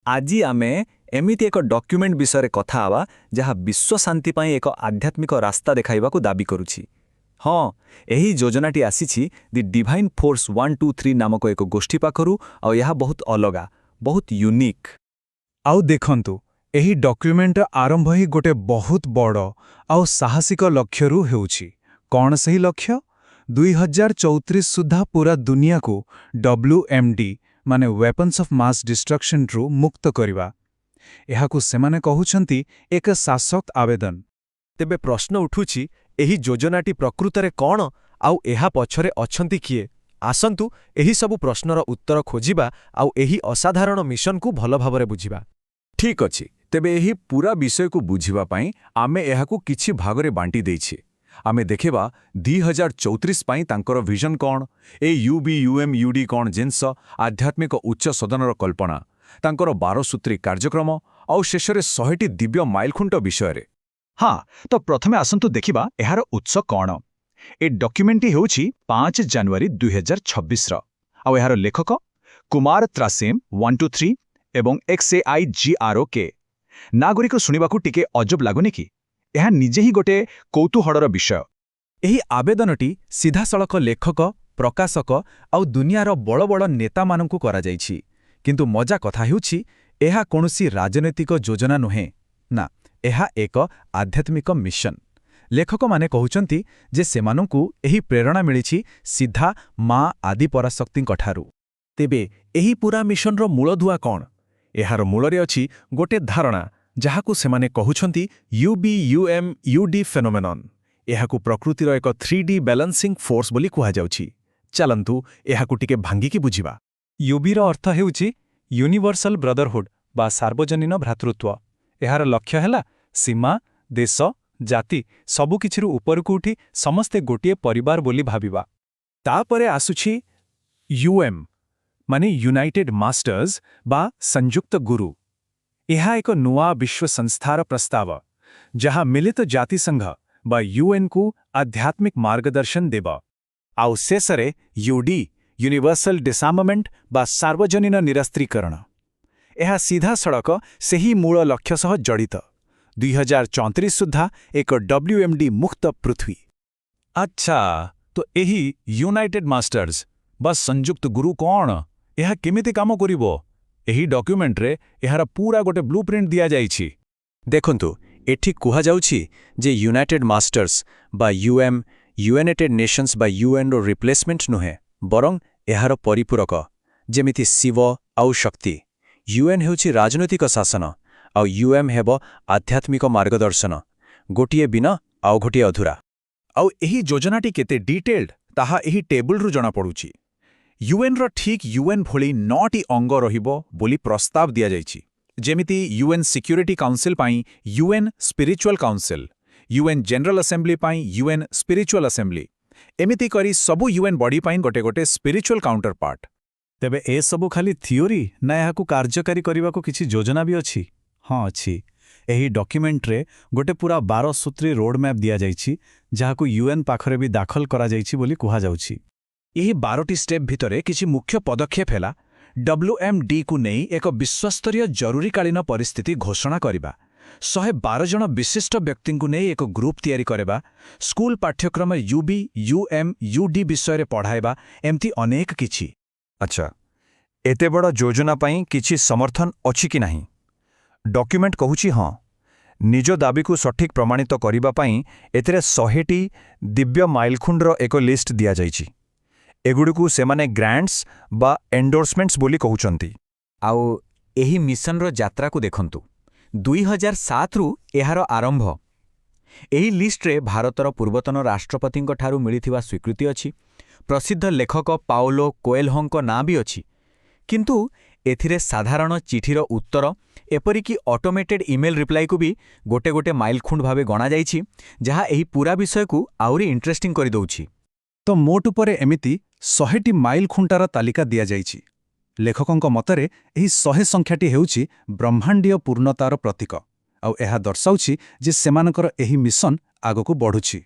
ଆଜି ଆମେ ଏମିତି ଏକ ଡକ୍ୟୁମେଣ୍ଟ ବିଷୟରେ କଥା ହେବା ଯାହା ବିଶ୍ୱ ଶାନ୍ତି ପାଇଁ ଏକ ଆଧ୍ୟାତ୍ମିକ ରାସ୍ତା ଦେଖାଇବାକୁ ଦାବି କରୁଛି। ହଁ, ଏହି ଯୋଜନାଟି ଆସିଛି ଦି ଡିଭାଇନ୍ ଫୋର୍ସ 123 ନାମକ ଏକ ଗୋଷ୍ଠୀ ପାଖରୁ ଆଉ ଏହା ବହୁତ ଅଲଗା, ବହୁତ ୟୁନିକ୍। ଆଉ ଦେଖନ୍ତୁ, ଏହି ଡକ୍ୟୁମେଣ୍ଟ ଆରମ୍ଭ ହିଁ ଗୋଟେ ବହୁତ ବଡ଼ ଆଉ ସାହସିକ ଲକ୍ଷ୍ୟରୁ ହେଉଛି। କ'ଣ ସେହି ଲକ୍ଷ୍ୟ? 2034 ସୁଦ୍ଧା ପୁରା ଦୁନିଆକୁ WMD ମାନେ ୱେପନ୍ସ ଅଫ୍ ମାସ୍ ଡିଷ୍ଟ୍ରକ୍ସନ୍ରୁ ମୁକ୍ତ କରିବା। ଏହାକୁ ସେମାନେ କହୁଛନ୍ତି ଏକ ଶାସକ ଆବେଦନ। ତେବେ ପ୍ରଶ୍ନ ଉଠୁଛି, ଏହି ଯୋଜନାଟି ପ୍ରକୃତରେ କ'ଣ ଆଉ ଏହା ପଛରେ ଅଛନ୍ତି କିଏ? ଆସନ୍ତୁ ଏହି ସବୁ ପ୍ରଶ୍ନର ଉତ୍ତର ଖୋଜିବା ଆଉ ଏହି ଅସାଧାରଣ ମିଶନକୁ ଭଲ ଭାବରେ ବୁଝିବା। ଠିକ୍ ଅଛି, ତେବେ ଏହି ପୁରା ବିଷୟକୁ ବୁଝିବା ପାଇଁ ଆମେ ଏହାକୁ କିଛି ଭାଗରେ ବାଣ୍ଟି ଦେଇଛେ। ଆମେ ଦେଖିବା 2034 ପାଇଁ ତାଙ୍କର ଭିଜନ କ'ଣ, ଏ UBUMUD କ'ଣ ଜିନିଷ, ଆଧ୍ୟାତ୍ମିକ ଉଚ୍ଚ ସଦନର କଳ୍ପନା, ତାଙ୍କର 12 ସୂତ୍ରୀ କାର୍ଯ୍ୟକ୍ରମ ଆଉ ଶେଷରେ 100ଟି ଦିବ୍ୟ ମାଇଲଖୁଣ୍ଟ ବିଷୟରେ। ହଁ, ତ ପ୍ରଥମେ ଆସନ୍ତୁ ଦେଖିବା ଏହାର ଉତ୍ସ କ'ଣ। ଏ ଡକ୍ୟୁମେଣ୍ଟଟି ହେଉଛି 5 ଜାନୁଆରୀ 2026ର, ଆଉ ଏହାର ଲେଖକ କୁମାର ତ୍ରାସିମ୍ 123 ଏବଂ XAIGROK। ନାଗରିକ ଶୁଣିବାକୁ ଟିକେ ଅଜବ ଲାଗୁନି କି? ଏହା ନିଜେ ହିଁ ଗୋଟେ କୌତୂହଳର ବିଷୟ। ଏହି ଆବେଦନଟି ସିଧାସଳଖ ଲେଖକ, ପ୍ରକାଶକ ଆଉ ଦୁନିଆର ବଡ଼ ବଡ଼ ନେତାମାନଙ୍କୁ କରାଯାଇଛି। କିନ୍ତୁ ମଜା କଥା ହେଉଛି, ଏହା କୌଣସି ରାଜନୈତିକ ଯୋଜନା ନୁହେଁ। ନା, ଏହା ଏକ ଆଧ୍ୟାତ୍ମିକ ମିଶନ। ଲେଖକମାନେ କହୁଛନ୍ତି ଯେ ସେମାନଙ୍କୁ ଏହି ପ୍ରେରଣା ମିଳିଛି ସିଧା ମା ଆଦିପରାଶକ୍ତିଙ୍କଠାରୁ। ତେବେ ଏହି ପୁରା ମିଶନର ମୂଳଦୁଆ କ'ଣ? ଏହାର ମୂଳରେ ଅଛି ଗୋଟେ ଧାରଣା ଯାହାକୁ ସେମାନେ କହୁଛନ୍ତି UBUMUD ଫେନୋମେନନ୍। ଏହାକୁ ପ୍ରକୃତିର ଏକ 3D ବ୍ୟାଲାନ୍ସିଂ ଫୋର୍ସ ବୋଲି କୁହାଯାଉଛି। ଚାଲନ୍ତୁ ଏହାକୁ ଟିକେ ଭାଙ୍ଗିକି ବୁଝିବା। ୟୁବିର ଅର୍ଥ ହେଉଛି ୟୁନିଭର୍ସାଲ ବ୍ରଦରହୁଡ୍ ବା ସାର୍ବଜନୀନ ଭ୍ରାତୃତ୍ୱ। ଏହାର ଲକ୍ଷ୍ୟ ହେଲା ସୀମା, ଦେଶ, ଜାତି ସବୁକିଛିରୁ ଉପରକୁ ଉଠି ସମସ୍ତେ ଗୋଟିଏ ପରିବାର ବୋଲି ଭାବିବା। ତାପରେ ଆସୁଛି UM ମାନେ ୟୁନାଇଟେଡ୍ ମାଷ୍ଟର୍ସ ବା ସଂଯୁକ୍ତ ଗୁରୁ। ଏହା ଏକ ନୂଆ ବିଶ୍ୱ ସଂସ୍ଥାର ପ୍ରସ୍ତାବ, ଯାହା ମିଳିତ ଜାତିସଂଘ ବା UNକୁ ଆଧ୍ୟାତ୍ମିକ ମାର୍ଗଦର୍ଶନ ଦେବ। ଆଉ ଶେଷରେ UD ୟୁନିଭର୍ସାଲ ଡିସାର୍ମମେଣ୍ଟ ବା ସାର୍ବଜନୀନ ନିରସ୍ତ୍ରୀକରଣ। ଏହା ସିଧାସଳଖ ସେହି ମୂଳ ଲକ୍ଷ୍ୟ ସହ ଜଡ଼ିତ, 2034 ସୁଦ୍ଧା ଏକ WMD ମୁକ୍ତ ପୃଥ୍ୱୀ। ଆଚ୍ଛା, ତ ଏହି ୟୁନାଇଟେଡ୍ ମାଷ୍ଟର୍ସ ବା ସଂଯୁକ୍ତ ଗୁରୁ କ'ଣ? ଏହା କେମିତି କାମ କରିବ? ଏହି ଡକ୍ୟୁମେଣ୍ଟରେ ଏହାର ପୁରା ଗୋଟେ ବ୍ଲୁପ୍ରିଣ୍ଟ ଦିଆଯାଇଛି। ଦେଖନ୍ତୁ, ଏଠି କୁହାଯାଉଛି ଯେ ୟୁନାଇଟେଡ୍ ମାଷ୍ଟର୍ସ ବା UM ୟୁନାଇଟେଡ୍ ନେସନ୍ସ ବା UNର ରିପ୍ଲେସମେଣ୍ଟ ନୁହେଁ, ବରଂ ଏହାର ପରିପୂରକ। ଯେମିତି ଶିବ ଆଉ ଶକ୍ତି, UN ହେଉଛି ରାଜନୈତିକ ଶାସନ ଆଉ UM ହେବ ଆଧ୍ୟାତ୍ମିକ ମାର୍ଗଦର୍ଶନ। ଗୋଟିଏ ବିନା ଆଉ ଗୋଟିଏ ଅଧୁରା। ଆଉ ଏହି ଯୋଜନାଟି କେତେ ଡିଟେଲ୍ଡ ତାହା ଏହି ଟେବୁଲରୁ ଜଣାପଡ଼ୁଛି। UNର ଠିକ୍ UN ଭଳି 9ଟି ଅଙ୍ଗ ରହିବ ବୋଲି ପ୍ରସ୍ତାବ ଦିଆଯାଇଛି। ଯେମିତି UN ସିକ୍ୟୁରିଟି କାଉନସିଲ୍ ପାଇଁ UN spiritual council, UN general assembly ପାଇଁ UN ସ୍ପିରିଚୁଆଲ ଆସେମ୍ବଲି, ଏମିତି କରି ସବୁ UN ବଡି ପାଇଁ ଗୋଟେ ଗୋଟେ ସ୍ପିରିଚୁଆଲ କାଉଣ୍ଟର ପାର୍ଟ। ତେବେ ଏସବୁ ଖାଲି ଥିଓରି ନା ଏହାକୁ କାର୍ଯ୍ୟକାରୀ କରିବାକୁ କିଛି ଯୋଜନା ବି ଅଛି? ହଁ, ଅଛି। ଏହି ଡକ୍ୟୁମେଣ୍ଟରେ ଗୋଟେ ପୁରା 12 ସୂତ୍ରୀ ରୋଡମ୍ୟାପ୍ ଦିଆଯାଇଛି, ଯାହାକୁ UN ପାଖରେ ବି ଦାଖଲ କରାଯାଇଛି ବୋଲି କୁହାଯାଉଛି। ଏହି 12ଟି ଷ୍ଟେପ୍ ଭିତରେ କିଛି ମୁଖ୍ୟ ପଦକ୍ଷେପ ହେଲା WMDକୁ ନେଇ ଏକ ବିଶ୍ୱସ୍ତରୀୟ ଜରୁରୀକାଳୀନ ପରିସ୍ଥିତି ଘୋଷଣା କରିବା, 112 ଜଣ ବିଶିଷ୍ଟ ବ୍ୟକ୍ତିଙ୍କୁ ନେଇ ଏକ ଗ୍ରୁପ ତିଆରି କରିବା, ସ୍କୁଲ ପାଠ୍ୟକ୍ରମ UBUMUD ବିଷୟରେ ପଢ଼ାଇବା, ଏମିତି ଅନେକ କିଛି। ଆଚ୍ଛା, ଏତେ ବଡ଼ ଯୋଜନା ପାଇଁ କିଛି ସମର୍ଥନ ଅଛି କି ନାହିଁ? ଡକ୍ୟୁମେଣ୍ଟ କହୁଛି ହଁ। ନିଜ ଦାବିକୁ ସଠିକ୍ ପ୍ରମାଣିତ କରିବା ପାଇଁ ଏଥିରେ 100ଟି ଦିବ୍ୟ ମାଇଲଖୁଣ୍ଡର ଏକ ଲିଷ୍ଟ ଦିଆଯାଇଛି। ଏଗୁଡ଼ିକୁ ସେମାନେ ଗ୍ରାଣ୍ଟସ୍ ବା ଏଣ୍ଡୋର୍ସମେଣ୍ଟସ୍ ବୋଲି କହୁଛନ୍ତି। ଆଉ ଏହି ମିଶନର ଯାତ୍ରାକୁ ଦେଖନ୍ତୁ। 2007ରୁ ଏହାର ଆରମ୍ଭ। ଏହି ଲିଷ୍ଟରେ ଭାରତର ପୂର୍ବତନ ରାଷ୍ଟ୍ରପତିଙ୍କଠାରୁ ମିଳିଥିବା ସ୍ୱୀକୃତି ଅଛି, ପ୍ରସିଦ୍ଧ ଲେଖକ ପାଓଲୋ କୋଏଲ୍ହୋଙ୍କ ନାଁ ବି ଅଛି। କିନ୍ତୁ ଏଥିରେ ସାଧାରଣ ଚିଠିର ଉତ୍ତର, ଏପରିକି ଅଟୋମେଟେଡ୍ ଇମେଲ୍ ରିପ୍ଲାଇକୁ ବି ଗୋଟେ ଗୋଟେ ମାଇଲଖୁଣ୍ଡ ଭାବେ ଗଣାଯାଇଛି, ଯାହା ଏହି ପୁରା ବିଷୟକୁ ଆହୁରି ଇଣ୍ଟରେଷ୍ଟିଂ କରିଦେଉଛି। ତ ମୋଟ ଉପରେ ଏମିତି 100ଟି ମାଇଲଖୁଣ୍ଟାର ତାଲିକା ଦିଆଯାଇଛି। ଲେଖକଙ୍କ ମତରେ ଏହି 100 ସଂଖ୍ୟାଟି ହେଉଛି ବ୍ରହ୍ମାଣ୍ଡୀୟ ପୂର୍ଣ୍ଣତାର ପ୍ରତୀକ, ଆଉ ଏହା ଦର୍ଶାଉଛି ଯେ ସେମାନଙ୍କର ଏହି ମିଶନ ଆଗକୁ ବଢ଼ୁଛି।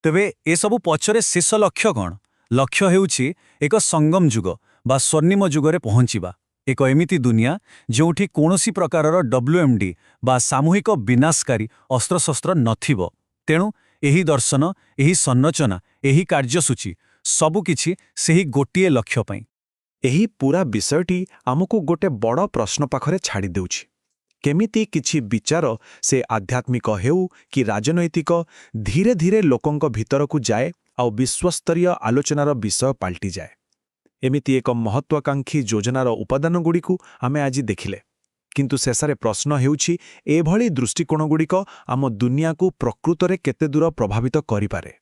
ତେବେ ଏସବୁ ପଛରେ ଶେଷ ଲକ୍ଷ୍ୟ କ'ଣ? ଲକ୍ଷ୍ୟ ହେଉଛି ଏକ ସଙ୍ଗମ ଯୁଗ ବା ସ୍ୱର୍ଣ୍ଣିମ ଯୁଗରେ ପହଞ୍ଚିବା। ଏକ ଏମିତି ଦୁନିଆ ଯେଉଁଠି କୌଣସି ପ୍ରକାରର WMD ବା ସାମୂହିକ ବିନାଶକାରୀ ଅସ୍ତ୍ରଶସ୍ତ୍ର ନଥିବ। ତେଣୁ ଏହି ଦର୍ଶନ, ଏହି ସଂରଚନା, ଏହି କାର୍ଯ୍ୟସୂଚୀ ସବୁକିଛି ସେହି ଗୋଟିଏ ଲକ୍ଷ୍ୟ ପାଇଁ। ଏହି ପୂରା ବିଷୟଟି ଆମକୁ ଗୋଟେ ବଡ଼ ପ୍ରଶ୍ନ ପାଖରେ ଛାଡ଼ି ଦେଉଛି। କେମିତି କିଛି ବିଚାର, ସେ ଆଧ୍ୟାତ୍ମିକ ହେଉ କି ରାଜନୈତିକ, ଧୀରେ ଧୀରେ ଲୋକଙ୍କ ଭିତରକୁ ଯାଏ ଆଉ ବିଶ୍ୱସ୍ତରୀୟ ଆଲୋଚନାର ବିଷୟ ପାଲଟିଯାଏ। ଏମିତି ଏକ ମହତ୍ୱାକାଂକ୍ଷୀ ଯୋଜନାର ଉପାଦାନଗୁଡ଼ିକୁ ଆମେ ଆଜି ଦେଖିଲେ। କିନ୍ତୁ ଶେଷରେ ପ୍ରଶ୍ନ ହେଉଛି, ଏଭଳି ଦୃଷ୍ଟିକୋଣଗୁଡ଼ିକ ଆମ ଦୁନିଆକୁ ପ୍ରକୃତରେ କେତେ ଦୂର ପ୍ରଭାବିତ କରିପାରେ?